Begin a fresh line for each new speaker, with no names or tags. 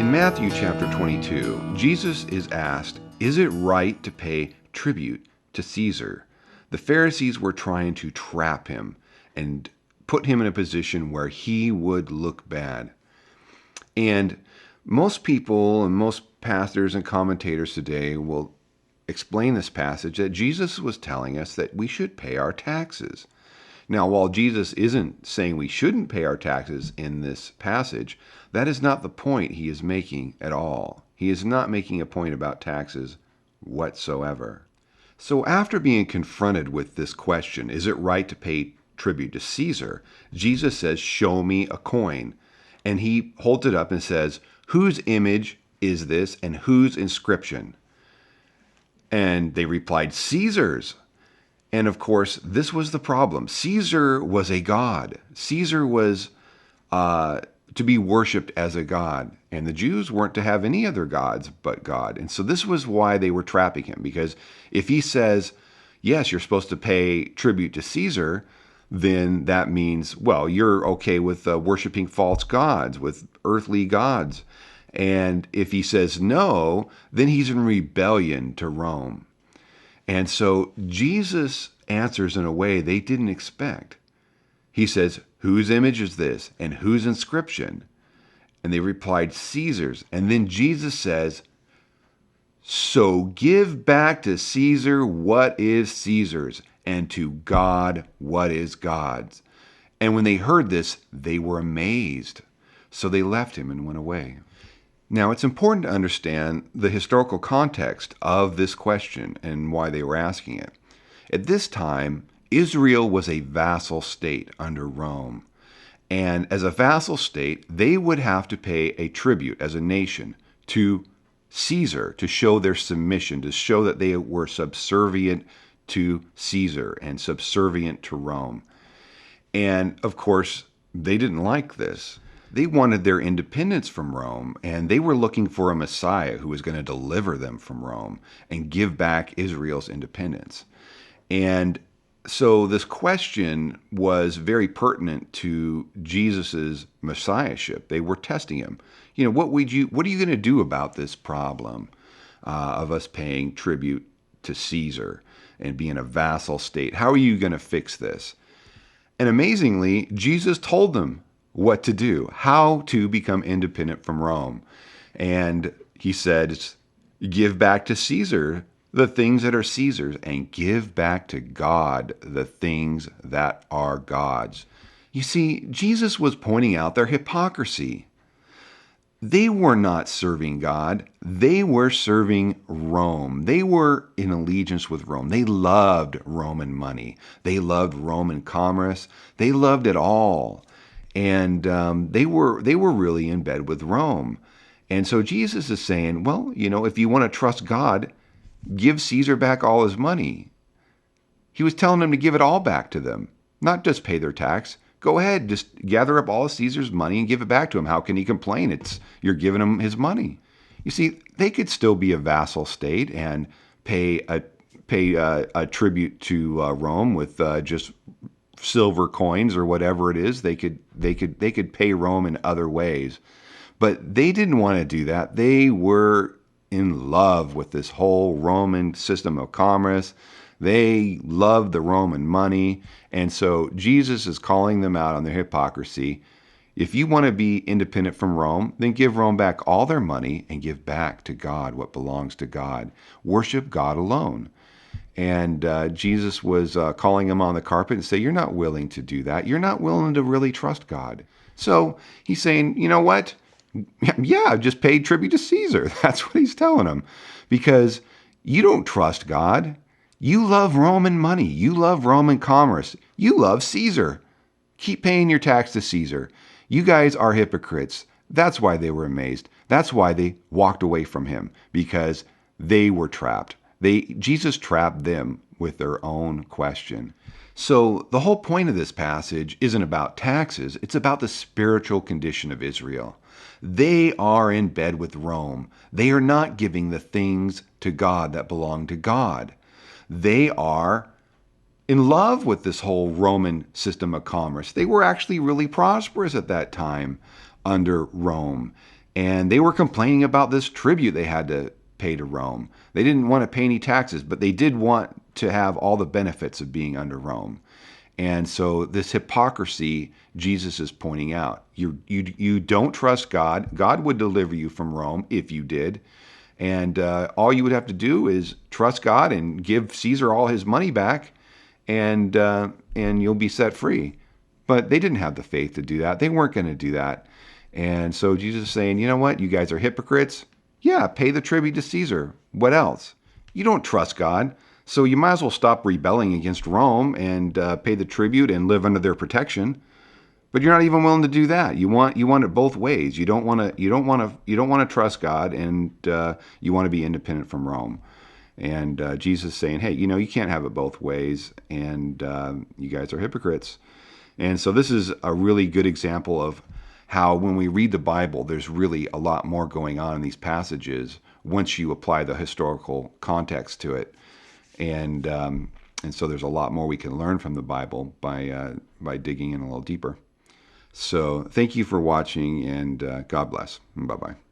In Matthew chapter 22, Jesus is asked, "Is it right to pay tribute to Caesar?" The Pharisees were trying to trap him and put him in a position where he would look bad. And most people and most pastors and commentators today will explain this passage that Jesus was telling us that we should pay our taxes. Now, while Jesus isn't saying we shouldn't pay our taxes in this passage, that is not the point he is making at all. He is not making a point about taxes whatsoever. So after being confronted with this question, is it right to pay tribute to Caesar? Jesus says, "Show me a coin." And he holds it up and says, "Whose image is this and whose inscription?" And they replied, "Caesar's." And of course, this was the problem. Caesar was a god. Caesar was to be worshipped as a god. And the Jews weren't to have any other gods but God. And so this was why they were trapping him. Because if he says, yes, you're supposed to pay tribute to Caesar, then that means, well, you're okay with worshiping false gods, with earthly gods. And if he says no, then he's in rebellion to Rome. And so Jesus answers in a way they didn't expect. He says, "Whose image is this and whose inscription?" And they replied, "Caesar's." And then Jesus says, "So give back to Caesar what is Caesar's, and to God what is God's." And when they heard this, they were amazed. So they left him and went away. Now, it's important to understand the historical context of this question and why they were asking it. At this time, Israel was a vassal state under Rome. And as a vassal state, they would have to pay a tribute as a nation to Caesar to show their submission, to show that they were subservient to Caesar and subservient to Rome. And of course, they didn't like this. They wanted their independence from Rome, and they were looking for a Messiah who was going to deliver them from Rome and give back Israel's independence. And so this question was very pertinent to Jesus's messiahship. They were testing him. What are you going to do about this problem of us paying tribute to Caesar and being a vassal state? How are you going to fix this? And amazingly, Jesus told them what to do, how to become independent from Rome. And he said, "Give back to Caesar the things that are Caesar's, and give back to God the things that are God's." You see, Jesus was pointing out their hypocrisy. They were not serving God. They were serving Rome. They were in allegiance with Rome. They loved Roman money. They loved Roman commerce. They loved it all. And they were really in bed with Rome. And so Jesus is saying, well, if you want to trust God, give Caesar back all his money. He was telling them to give it all back to them, not just pay their tax. Go ahead, just gather up all of Caesar's money and give it back to him. How can he complain? You're giving him his money. You see, they could still be a vassal state and pay a tribute to Rome with just silver coins or whatever it is. They could pay Rome in other ways, but they didn't want to do that. They were in love with this whole Roman system of commerce. They loved the Roman money. And so Jesus is calling them out on their hypocrisy. If you want to be independent from Rome, then give Rome back all their money and give back to God what belongs to God. Worship God alone. And Jesus was calling them on the carpet and say, you're not willing to do that. You're not willing to really trust God. So he's saying, you know what? Yeah, just pay tribute to Caesar. That's what he's telling them. Because you don't trust God. You love Roman money. You love Roman commerce. You love Caesar. Keep paying your tax to Caesar. You guys are hypocrites. That's why they were amazed. That's why they walked away from him, because they were trapped. Jesus trapped them with their own question. So the whole point of this passage isn't about taxes. It's about the spiritual condition of Israel. They are in bed with Rome. They are not giving the things to God that belong to God. They are in love with this whole Roman system of commerce. They were actually really prosperous at that time under Rome. and they were complaining about this tribute they had to pay to Rome. They didn't want to pay any taxes, but they did want to have all the benefits of being under Rome. And so this hypocrisy Jesus is pointing out. You don't trust God. God would deliver you from Rome if you did. And all you would have to do is trust God and give Caesar all his money back, and you'll be set free. But they didn't have the faith to do that. They weren't going to do that. And so Jesus is saying, you know what? You guys are hypocrites. Yeah, pay the tribute to Caesar. What else? You don't trust God. So you might as well stop rebelling against Rome and pay the tribute and live under their protection. But you're not even willing to do that. You want it both ways. You don't want to trust God, and you want to be independent from Rome. And Jesus is saying, hey, you can't have it both ways, and you guys are hypocrites. And so this is a really good example of how when we read the Bible, there's really a lot more going on in these passages once you apply the historical context to it. And so there's a lot more we can learn from the Bible by digging in a little deeper. So thank you for watching, and God bless. Bye-bye.